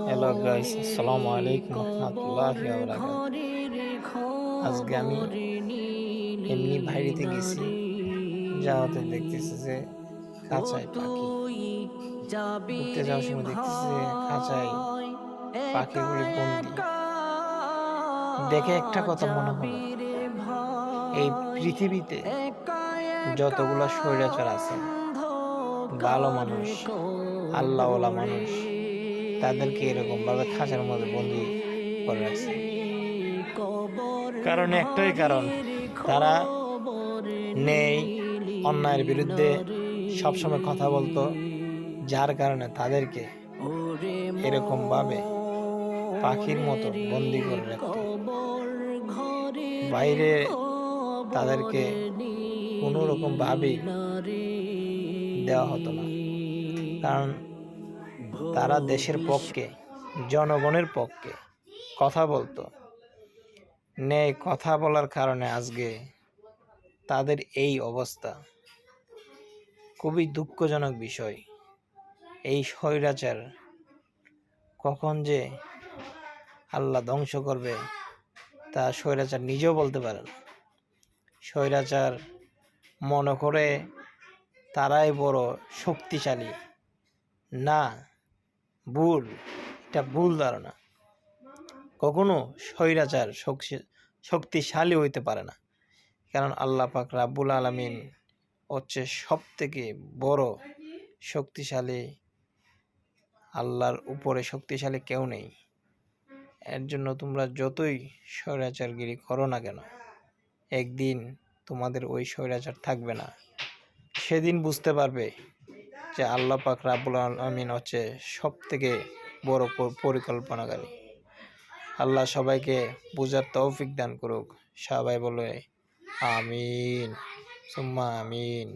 Hello guys, আসসালামু আলাইকুম রহমতুল্লাহি ওয়া বারাকাতুহু। আজকে আমি এমনি বাইরেতে গেছি, যাওয়াতে দেখতেছি যে খাঁচায় পাখি। ঘুরতে যাওয়ার সময় দেখতেছি যে খাঁচায় পাখিগুলি বন্দি। দেখে একটা কথা মনে হলো, এই পৃথিবীতে যতগুলা স্বৈরাচার আছে, ভালো মানুষ, আল্লাহওয়ালা মানুষ, তাদেরকে এরকম ভাবে খাঁচার মধ্যে বন্দি করে রাখছে। কারণ একটাই কারণ, তারা নেই অন্যায়ের বিরুদ্ধে সবসময় কথা বলতো, যার কারণে তাদেরকে এরকম ভাবে পাখির মতো বন্দি করে রাখত। বাইরে তাদেরকে কোনো রকম ভাবেই দেওয়া হতো না, কারণ তারা দেশের পক্ষে, জনগণের পক্ষে কথা বলতো। ন্যায় কথা বলার কারণে আজকে তাদের এই অবস্থা। খুবই দুঃখজনক বিষয়। এই স্বৈরাচার কখন যে আল্লাহ ধ্বংস করবে তা স্বৈরাচার নিজেও বলতে পারে না। স্বৈরাচার মনে করে তারাই বড় শক্তিশালী। না, ভুল, এটা ভুল ধারণা। কখনো স্বৈরাচার শক্তিশালী হইতে পারে না, কারণ আল্লাহ পাক রাব্বুল আলামিন হচ্ছে সব থেকে বড় শক্তিশালী। আল্লাহর উপরে শক্তিশালী কেউ নেই। এর জন্য তোমরা যতই স্বৈরাচারগিরি করো না কেন, একদিন তোমাদের ওই স্বৈরাচার থাকবে না। সেদিন বুঝতে পারবে যে আল্লাহ পাক রাব্বুল আলামিন হচ্ছে সব থেকে বড় পরিকল্পনাকারী। আল্লাহ সবাইকে বুঝার তৌফিক দান করুক। সবাই বলে আমিন, সুম্মা আমিন।